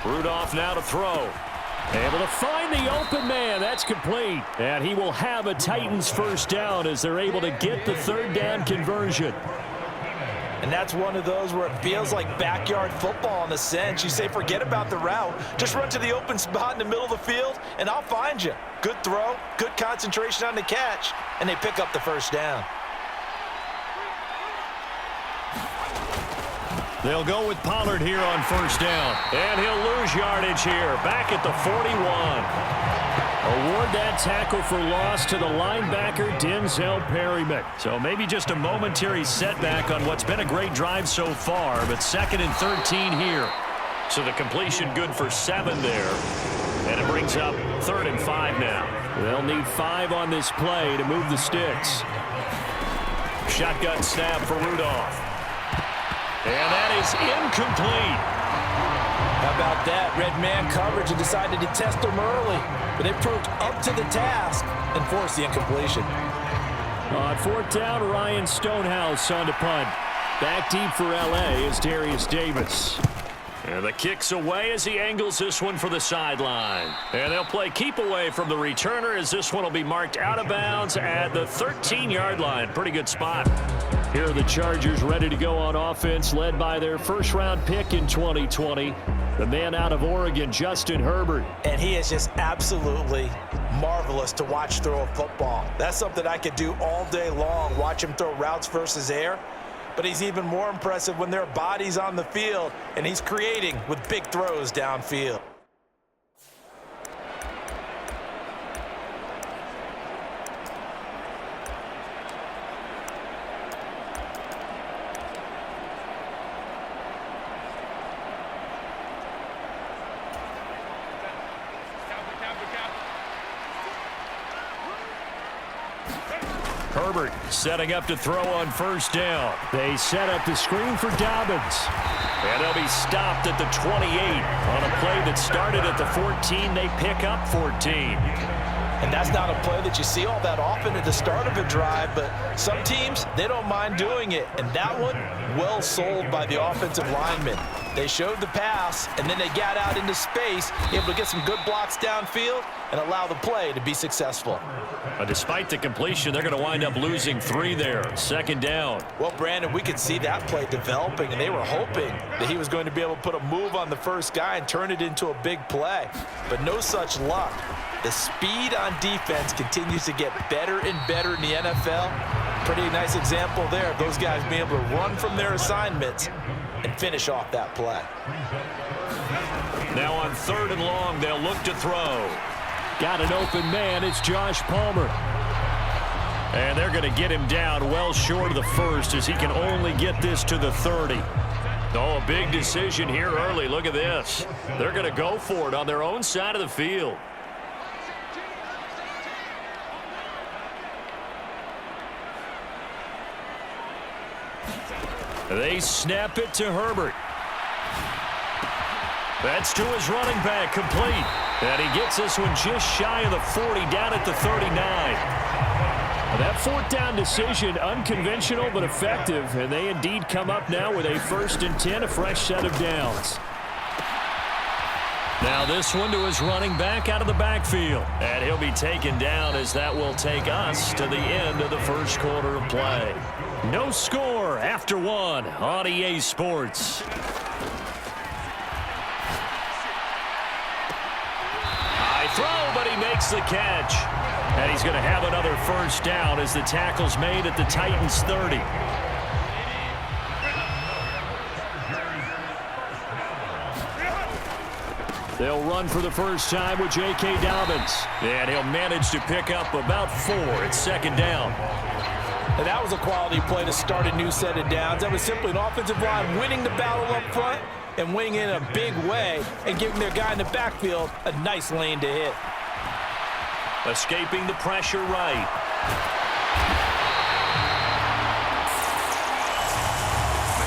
Rudolph now to throw. Able to find the open man. That's complete. And he will have a Titans first down as they're able to get the third down conversion. And that's one of those where it feels like backyard football in a sense. You say forget about the route. Just run to the open spot in the middle of the field, and I'll find you. Good throw, good concentration on the catch, and they pick up the first down. They'll go with Pollard here on first down. And he'll lose yardage here. Back at the 41. Award that tackle for loss to the linebacker, Denzel Perryman. So maybe just a momentary setback on what's been a great drive so far, but 2nd and 13 here. So the completion good for 7 there. And it brings up 3rd and 5 now. They'll need 5 on this play to move the sticks. Shotgun snap for Rudolph. And that is incomplete. How about that? Red man coverage and decided to test them early. But they proved up to the task and forced the incompletion. On 4th down, Ryan Stonehouse on to punt. Back deep for L.A. is Darius Davis. And the kick's away as he angles this one for the sideline. And they'll play keep away from the returner as this one will be marked out of bounds at the 13-yard line. Pretty good spot. Here are the Chargers ready to go on offense, led by their first-round pick in 2020, the man out of Oregon, Justin Herbert. And he is just absolutely marvelous to watch throw a football. That's something I could do all day long, watch him throw routes versus air. But he's even more impressive when there are bodies on the field, and he's creating with big throws downfield. Herbert setting up to throw on first down. They set up the screen for Dobbins. And they'll be stopped at the 28 on a play that started at the 14. They pick up 14. And that's not a play that you see all that often at the start of a drive, but some teams, they don't mind doing it. And that one, well sold by the offensive lineman. They showed the pass, and then they got out into space, able to get some good blocks downfield and allow the play to be successful. But despite the completion, they're going to wind up losing 3 there. 2nd down. Well, Brandon, we could see that play developing, and they were hoping that he was going to be able to put a move on the first guy and turn it into a big play. But no such luck. The speed on defense continues to get better and better in the NFL. Pretty nice example there of those guys being able to run from their assignments and finish off that play. Now on 3rd and long, they'll look to throw. Got an open man. It's Josh Palmer. And they're going to get him down well short of the first as he can only get this to the 30. Oh, a big decision here early. Look at this. They're going to go for it on their own side of the field. They snap it to Herbert. That's to his running back, complete. And he gets this one just shy of the 40, down at the 39. That 4th down decision, unconventional but effective, and they indeed come up now with a 1st and 10, a fresh set of downs. Now this one to his running back out of the backfield. And he'll be taken down as that will take us to the end of the first quarter of play. No score after 1 on EA Sports. High throw, but he makes the catch. And he's going to have another first down as the tackle's made at the Titans 30. They'll run for the first time with J.K. Dobbins. And he'll manage to pick up about 4 at 2nd down. And that was a quality play to start a new set of downs. That was simply an offensive line winning the battle up front and winning in a big way and giving their guy in the backfield a nice lane to hit. Escaping the pressure right.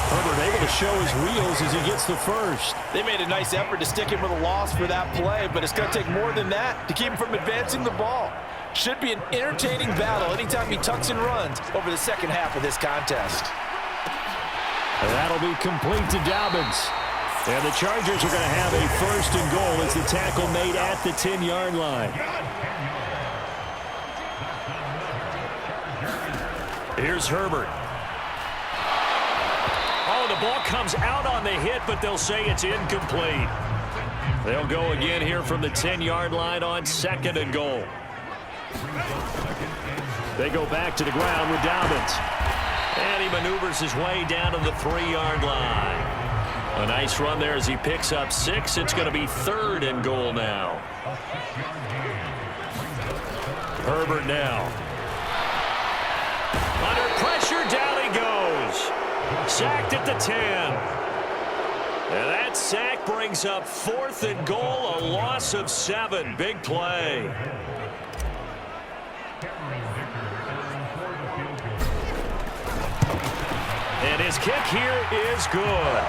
Herbert able to show his wheels as he gets the first. They made a nice effort to stick him with a loss for that play, but it's going to take more than that to keep him from advancing the ball. Should be an entertaining battle anytime he tucks and runs over the second half of this contest. And that'll be complete to Dobbins. And the Chargers are going to have a 1st and goal as the tackle made at the 10-yard line. Here's Herbert. Oh, the ball comes out on the hit, but they'll say it's incomplete. They'll go again here from the 10-yard line on 2nd and goal. They go back to the ground with Dobbins. And he maneuvers his way down to the 3-yard line. A nice run there as he picks up 6. It's going to be 3rd and goal now. Herbert now. Under pressure, down he goes. Sacked at the 10. And that sack brings up 4th and goal, a loss of 7. Big play. And his kick here is good.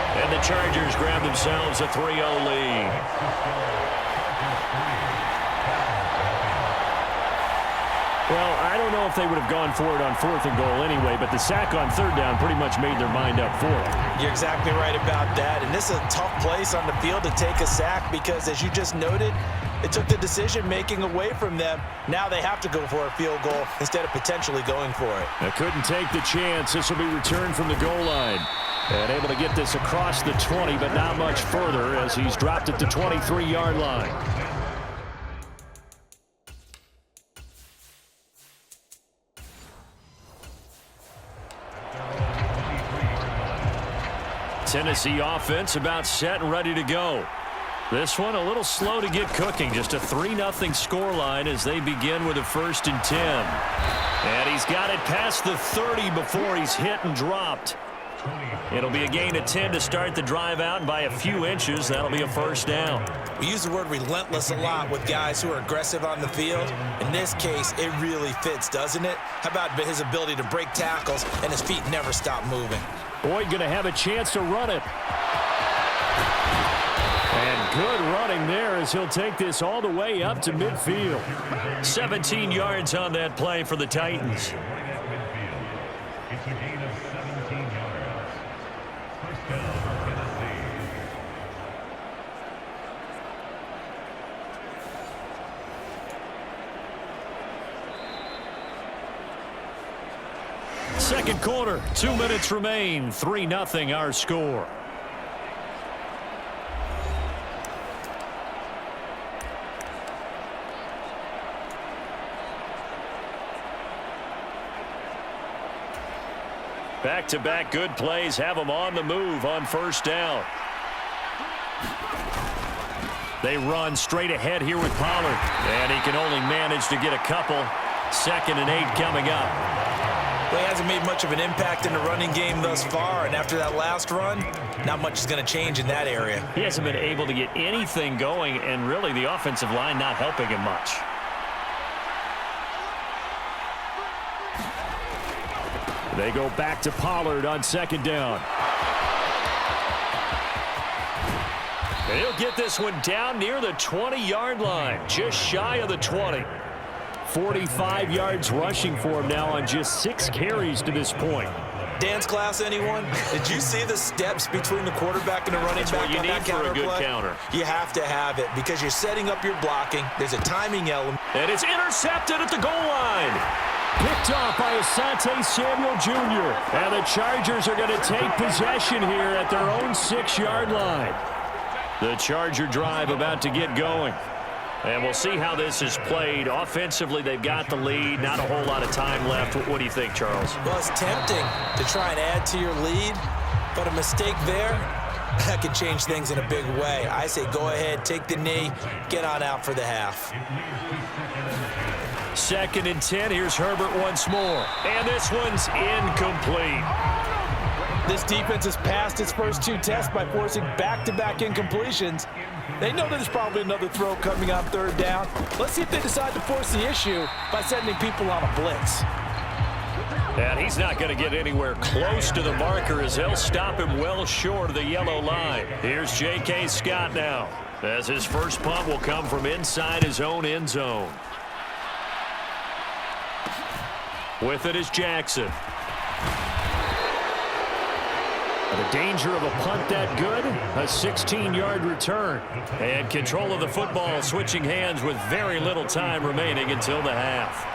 And the Chargers grab themselves a 3-0 lead. Well, I don't know if they would have gone for it on 4th and goal anyway, but the sack on 3rd down pretty much made their mind up for it. You're exactly right about that. And this is a tough place on the field to take a sack because, as you just noted, it took the decision-making away from them. Now they have to go for a field goal instead of potentially going for it. They couldn't take the chance. This will be returned from the goal line. And able to get this across the 20, but not much further as he's dropped at the 23-yard line. Tennessee offense about set and ready to go. This one a little slow to get cooking. Just a 3-0 scoreline as they begin with a 1st and 10. And he's got it past the 30 before he's hit and dropped. It'll be a gain of 10 to start the drive out, and by a few inches, that'll be a 1st down. We use the word relentless a lot with guys who are aggressive on the field. In this case, it really fits, doesn't it? How about his ability to break tackles and his feet never stop moving? Boyd going to have a chance to run it. And good running there as he'll take this all the way up to midfield. 17 yards on that play for the Titans. It's a gain of 17 yards. 1st down for Tennessee. Second quarter, 2 minutes remain. 3-0 our score. Back-to-back good plays have them on the move on 1st down. They run straight ahead here with Pollard. And he can only manage to get a couple. 2nd and 8 coming up. Well, he hasn't made much of an impact in the running game thus far, and after that last run, not much is going to change in that area. He hasn't been able to get anything going, and really the offensive line not helping him much. They go back to Pollard on 2nd down. And he'll get this one down near the 20-yard line, just shy of the 20. 45 yards rushing for him now on just 6 carries to this point. Dance class, anyone? Did you see the steps between the quarterback and the running That's back what you on need that for a good play? counter. You have to have it because you're setting up your blocking. There's a timing element. And it's intercepted at the goal line. Picked off by Asante Samuel Jr. And the Chargers are going to take possession here at their own 6-yard line. The Charger drive about to get going. And we'll see how this is played. Offensively, they've got the lead. Not a whole lot of time left. What do you think, Charles? Well, it's tempting to try and add to your lead, but a mistake there, that could change things in a big way. I say go ahead, take the knee, get on out for the half. 2nd and 10. Here's Herbert once more. And this one's incomplete. This defense has passed its first 2 tests by forcing back-to-back incompletions. They know there's probably another throw coming on 3rd down. Let's see if they decide to force the issue by sending people on a blitz. And he's not going to get anywhere close to the marker as they'll stop him well short of the yellow line. Here's J.K. Scott now, as his first punt will come from inside his own end zone. With it is Jackson. The danger of a punt that good? A 16-yard return. And control of the football switching hands with very little time remaining until the half.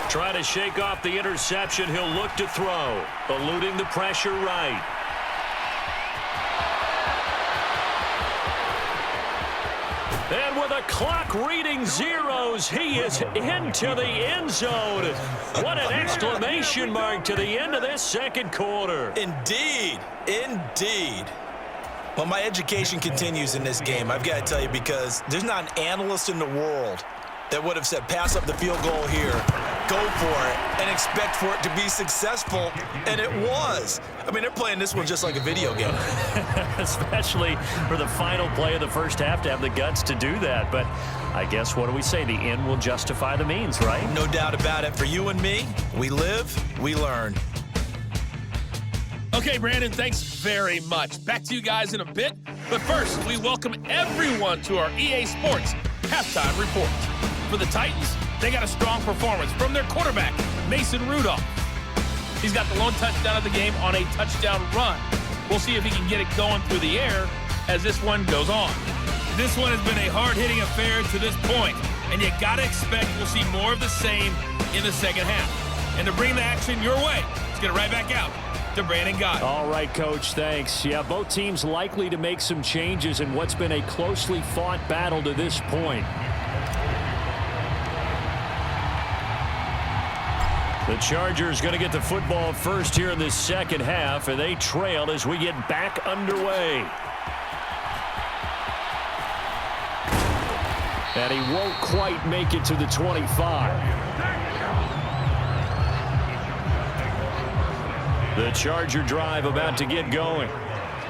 Trying to shake off the interception. He'll look to throw. Eluding the pressure right. And with a clock reading zeros, he is into the end zone. What an exclamation mark to the end of this second quarter. Indeed. Indeed. Well, my education continues in this game, I've got to tell you, because there's not an analyst in the world that would have said pass up the field goal here, go for it, and expect for it to be successful, and it was. I mean, they're playing this one just like a video game. Especially for the final play of the first half to have the guts to do that. But I guess, what do we say? The end will justify the means, right? No doubt about it. For you and me, we live, we learn. Okay, Brandon, thanks very much. Back to you guys in a bit. But first, we welcome everyone to our EA Sports Halftime Report. For the Titans, they got a strong performance from their quarterback, Mason Rudolph. He's got the lone touchdown of the game on a touchdown run. We'll see if he can get it going through the air as this one goes on. This one has been a hard-hitting affair to this point, and you got to expect we'll see more of the same in the second half. And to bring the action your way, let's get it right back out to Brandon Gaudin. All right, Coach, thanks. Yeah, both teams likely to make some changes in what's been a closely fought battle to this point. The Chargers going to get the football first here in this second half, and they trail as we get back underway. And he won't quite make it to the 25. The Charger drive about to get going.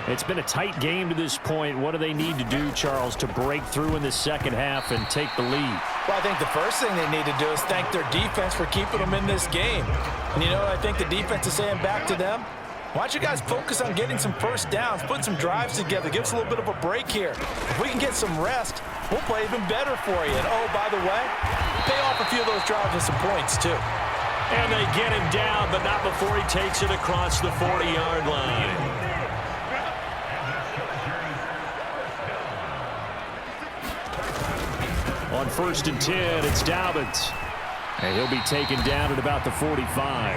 It's been a tight game to this point. What do they need to do, Charles, to break through in the second half and take the lead? Well, I think the first thing they need to do is thank their defense for keeping them in this game. And, you know, I think the defense is saying back to them, why don't you guys focus on getting some first downs, put some drives together, give us a little bit of a break here. If we can get some rest, we'll play even better for you. And, oh, by the way, pay off a few of those drives with some points, too. And they get him down, but not before he takes it across the 40-yard line. On 1st and 10, it's Dobbins. And he'll be taken down at about the 45.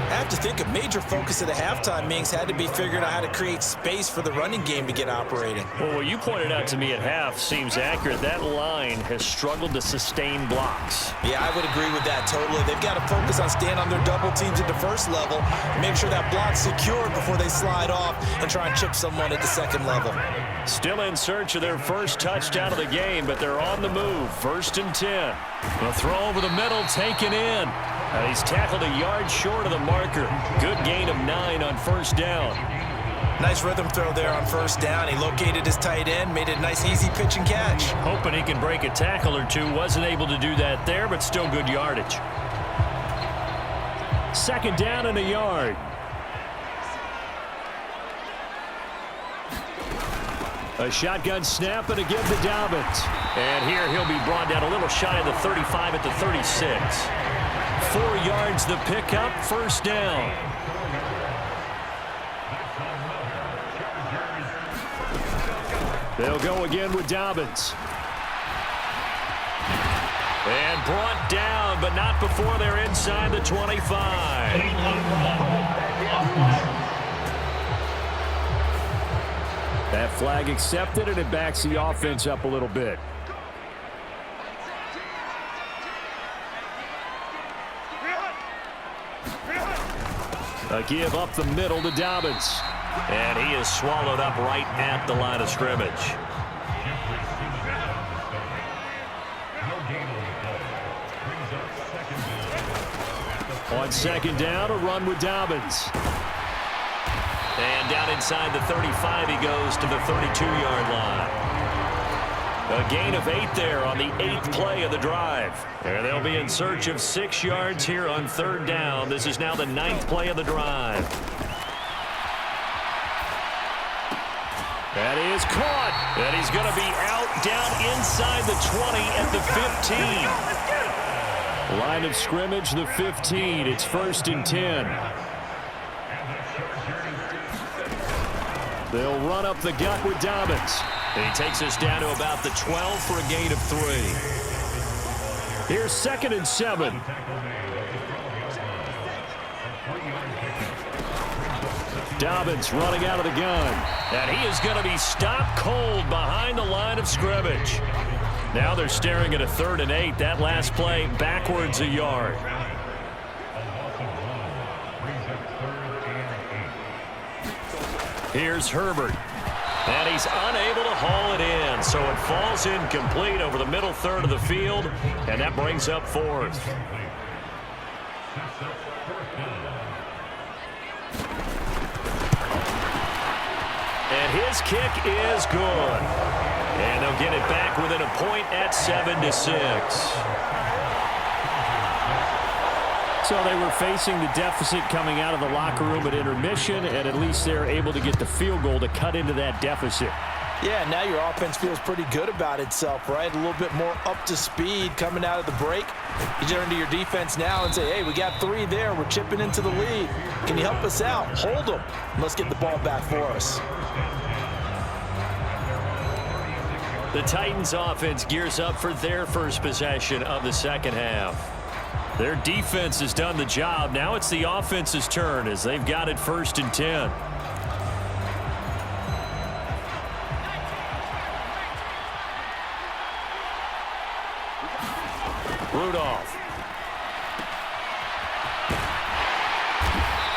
I have to think a major focus of the halftime meetings had to be figuring out how to create space for the running game to get operating. Well, what you pointed out to me at half seems accurate. That line has struggled to sustain blocks. Yeah, I would agree with that totally. They've got to focus on staying on their double teams at the first level, make sure that block's secured before they slide off and try and chip someone at the second level. Still in search of their first touchdown of the game, but they're on the move. 1st and 10. The throw over the middle, taken in. And he's tackled a yard short of the marker. Good gain of 9 on 1st down. Nice rhythm throw there on 1st down. He located his tight end, made it a nice easy pitch and catch. Hoping he can break a tackle or two. Wasn't able to do that there, but still good yardage. 2nd down and a yard. A shotgun snap and a give to Dobbins. And here he'll be brought down a little shy of the 35 at the 36. 4 yards the pickup, 1st down. They'll go again with Dobbins. And brought down, but not before they're inside the 25. That flag accepted, and it backs the offense up a little bit. A give up the middle to Dobbins. And he is swallowed up right at the line of scrimmage. On 2nd down, a run with Dobbins. And down inside the 35, he goes to the 32-yard line. A gain of 8 there on the 8th play of the drive. And they'll be in search of 6 yards here on 3rd down. This is now the 9th play of the drive. That is caught. And he's going to be out down inside the 20 at the 15. Line of scrimmage, the 15. It's 1st and 10. They'll run up the gut with Dobbins. And he takes us down to about the 12 for a gain of 3. Here's 2nd and 7. Dobbins running out of the gun. And he is going to be stopped cold behind the line of scrimmage. Now they're staring at a 3rd and 8. That last play backwards a yard. Here's Herbert. And he's unable to haul it in. So it falls incomplete over the middle third of the field. And that brings up 4th. And his kick is good. And they'll get it back within a point at 7-6. So they were facing the deficit coming out of the locker room at intermission, and at least they're able to get the field goal to cut into that deficit. Yeah, now your offense feels pretty good about itself, right? A little bit more up to speed coming out of the break. You turn to your defense now and say, hey, we got 3 there. We're chipping into the lead. Can you help us out? Hold them. Let's get the ball back for us. The Titans offense gears up for their first possession of the second half. Their defense has done the job. Now it's the offense's turn as they've got it 1st and 10. Rudolph.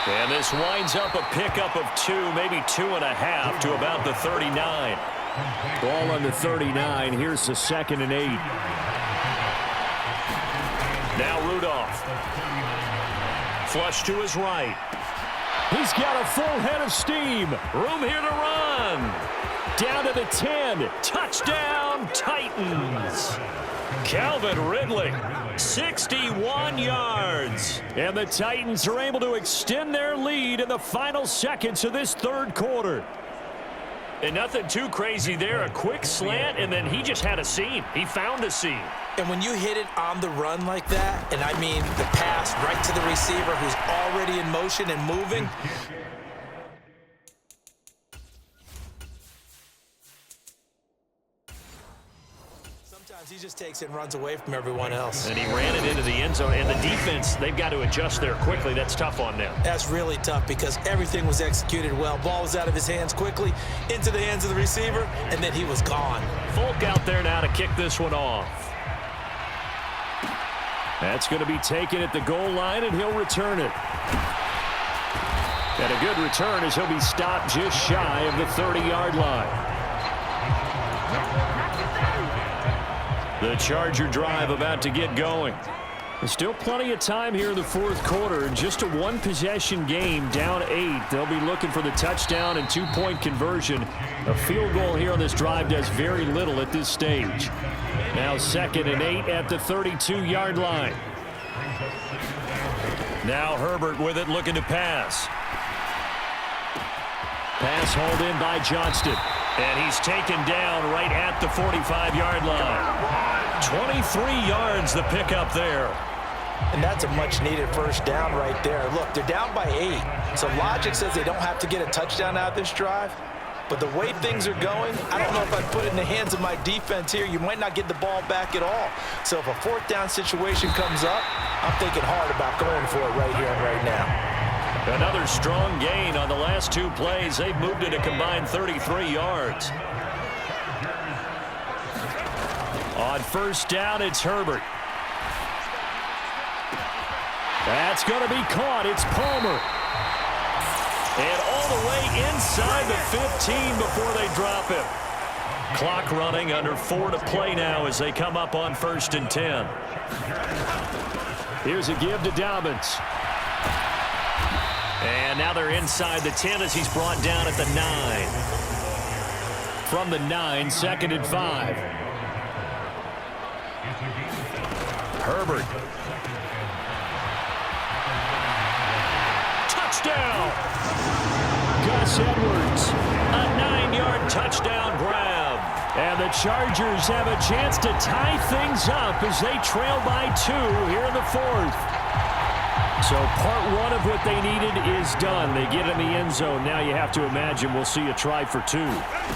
And this winds up a pickup of 2, maybe 2.5 to about the 39. Ball on the 39. Here's the 2nd and 8. Now Rudolph. Flush to his right. He's got a full head of steam. Room here to run. Down to the 10. Touchdown, Titans. Calvin Ridley, 61 yards. And the Titans are able to extend their lead in the final seconds of this 3rd quarter. And nothing too crazy there. A quick slant, and then he just had a seam. He found a seam. And when you hit it on the run like that, and I mean the pass right to the receiver who's already in motion and moving, sometimes he just takes it and runs away from everyone else. And he ran it into the end zone. And the defense, they've got to adjust there quickly. That's tough on them. That's really tough because everything was executed well. Ball was out of his hands quickly, into the hands of the receiver, and then he was gone. Folk out there now to kick this one off. That's going to be taken at the goal line, and he'll return it. And a good return as he'll be stopped just shy of the 30-yard line. The Charger drive about to get going. There's still plenty of time here in the 4th quarter. In just a 1-possession game, down 8. They'll be looking for the touchdown and 2-point conversion. A field goal here on this drive does very little at this stage. Now 2nd and 8 at the 32-yard line. Now Herbert with it, looking to pass. Pass hauled in by Johnston. And he's taken down right at the 45-yard line. 23 yards the pickup there. And that's a much-needed first down right there. Look, they're down by 8. So logic says they don't have to get a touchdown out of this drive. But the way things are going, I don't know if I'd put it in the hands of my defense here. You might not get the ball back at all. So if a 4th down situation comes up, I'm thinking hard about going for it right here and right now. Another strong gain on the last 2 plays. They've moved it a combined 33 yards. On 1st down, it's Herbert. That's going to be caught. It's Palmer. And all the way inside the 15 before they drop him. Clock running, under 4 to play now as they come up on 1st and 10. Here's a give to Dobbins. And now they're inside the 10 as he's brought down at the 9. From the 9, 2nd and 5. Herbert. Touchdown! Gus Edwards, a 9-yard touchdown grab. And the Chargers have a chance to tie things up as they trail by 2 here in the 4th. So part one of what they needed is done. They get in the end zone. Now you have to imagine we'll see a try for two.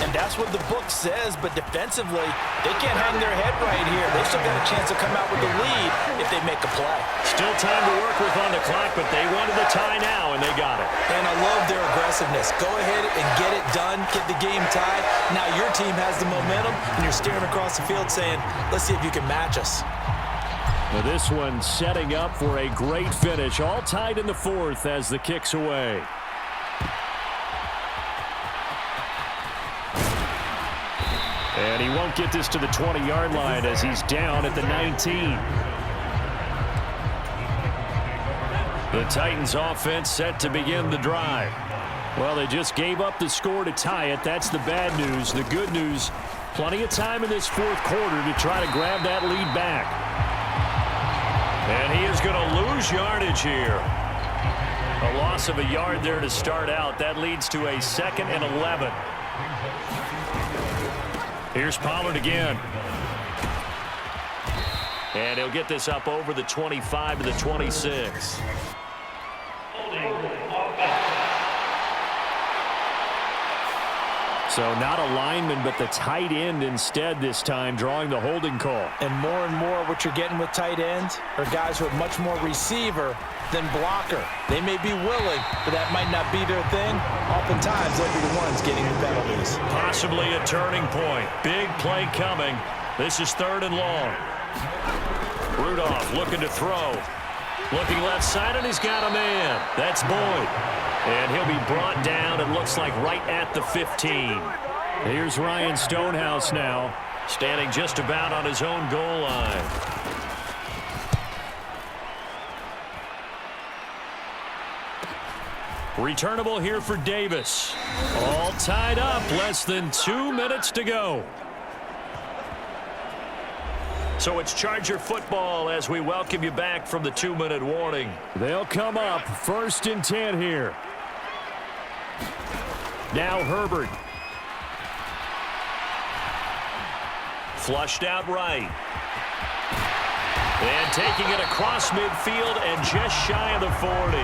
And that's what the book says, but defensively, they can't hang their head right here. They still got a chance to come out with the lead if they make a play. Still time to work with on the clock, but they wanted the tie now, and they got it. And I love their aggressiveness. Go ahead and get it done, get the game tied. Now your team has the momentum, and you're staring across the field saying, let's see if you can match us. Now this one setting up for a great finish. All tied in the fourth as the kick's away. And he won't get this to the 20-yard line as he's down at the 19. The Titans offense set to begin the drive. Well, they just gave up the score to tie it. That's the bad news. The good news, plenty of time in this fourth quarter to try to grab that lead back. And he is going to lose yardage here. A loss of a yard there to start out. That leads to a 2nd and 11. Here's Pollard again. And he'll get this up over the 25 to the 26. So not a lineman, but the tight end instead this time, drawing the holding call. And more what you're getting with tight ends are guys who are much more receiver than blocker. They may be willing, but that might not be their thing. Oftentimes, they'll be the ones getting the penalties. Possibly a turning point. Big play coming. This is 3rd and long. Rudolph looking to throw. Looking left side, and he's got a man. That's Boyd. And he'll be brought down, it looks like, right at the 15. Here's Ryan Stonehouse now, standing just about on his own goal line. Returnable here for Davis. All tied up, less than 2 minutes to go. So it's Charger football as we welcome you back from the 2-minute warning. They'll come up 1st and 10 here. Now Herbert. Flushed out right. And taking it across midfield and just shy of the 40.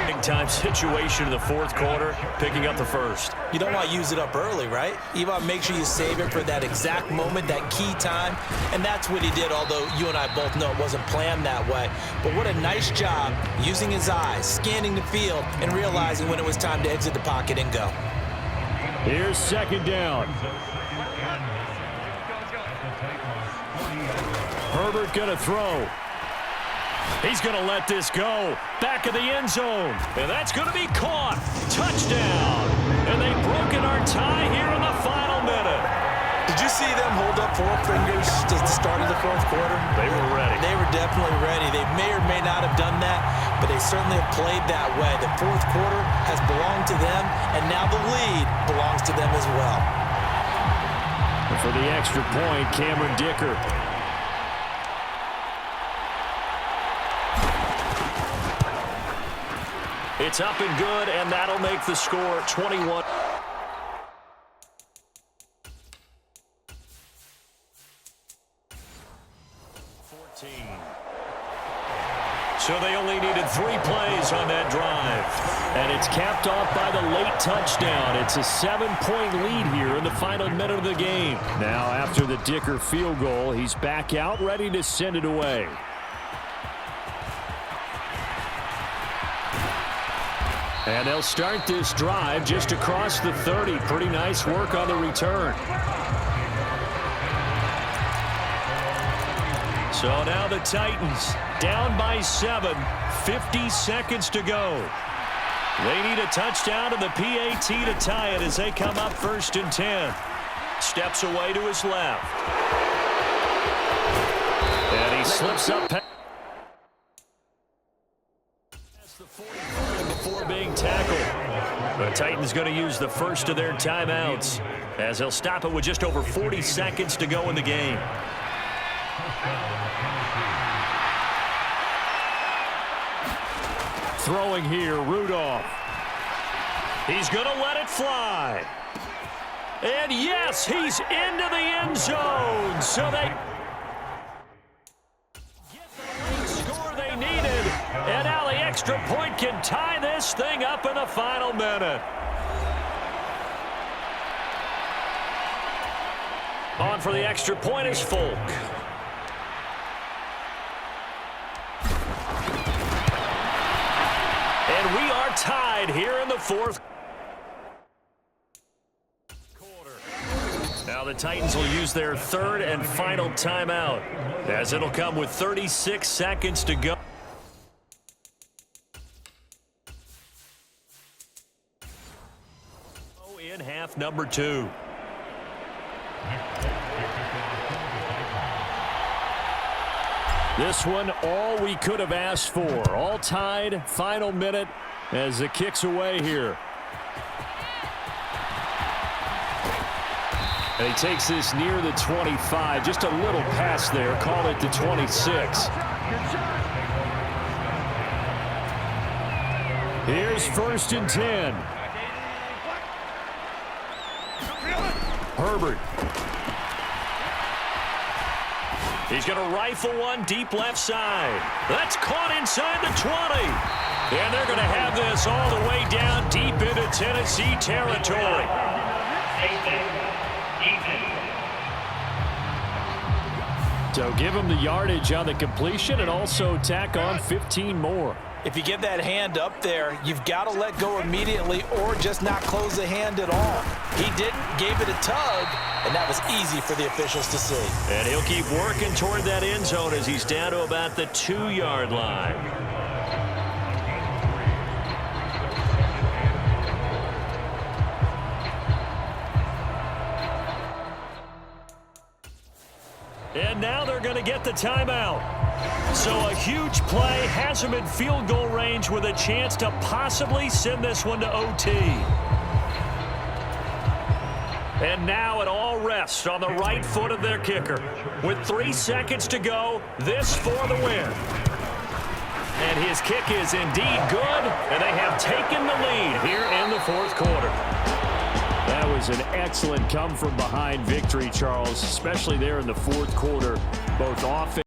Big-time situation in the fourth quarter, picking up the first. You don't want to use it up early, right? You want to make sure you save it for that exact moment, that key time. And that's what he did, although you and I both know it wasn't planned that way. But what a nice job using his eyes, scanning the field, and realizing when it was time to exit the pocket and go. Here's 2nd down. Herbert going to throw. He's going to let this go. Back of the end zone. And that's going to be caught. Touchdown. And they've broken our tie here in the final minute. Did you see them hold up 4 fingers at the start of the fourth quarter? They were ready. They were definitely ready. They may or may not have done that, but they certainly have played that way. The fourth quarter has belonged to them, and now the lead belongs to them as well. And for the extra point, Cameron Dicker. It's up and good, and that'll make the score 21. So they only needed 3 plays on that drive. And it's capped off by the late touchdown. It's a 7-point lead here in the final minute of the game. Now, after the Dicker field goal, he's back out, ready to send it away. And they'll start this drive just across the 30. Pretty nice work on the return. So now the Titans down by 7, 50 seconds to go. They need a touchdown and the PAT to tie it as they come up 1st and 10. Steps away to his left. And he slips up past the 45 before being tackled. The Titans going to use the first of their timeouts as they'll stop it with just over 40 seconds to go in the game. Throwing here, Rudolph. He's going to let it fly. And yes, he's into the end zone. So they get the late score they needed. extra point can tie this thing up in the final minute. On for the extra point is Folk. And we are tied here in the fourth quarter. Now the Titans will use their third and final timeout, as it'll come with 36 seconds to go. In half number 2. This one, all we could have asked for. All tied, final minute as it kicks away here. And he takes this near the 25, just a little past there, call it the 26. Here's 1st and 10. Herbert. He's going to rifle one deep left side. That's caught inside the 20. And they're going to have this all the way down deep into Tennessee territory. So give him the yardage on the completion and also tack on 15 more. If you get that hand up there, you've got to let go immediately or just not close the hand at all. He didn't, gave it a tug, and that was easy for the officials to see. And he'll keep working toward that end zone as he's down to about the 2-yard line. And now they're going to get the timeout. So a huge play has him in field goal range with a chance to possibly send this one to OT. And now it all rests on the right foot of their kicker. With 3 seconds to go, this for the win. And his kick is indeed good, and they have taken the lead here in the fourth quarter. That was an excellent come-from-behind victory, Charles, especially there in the fourth quarter, both offense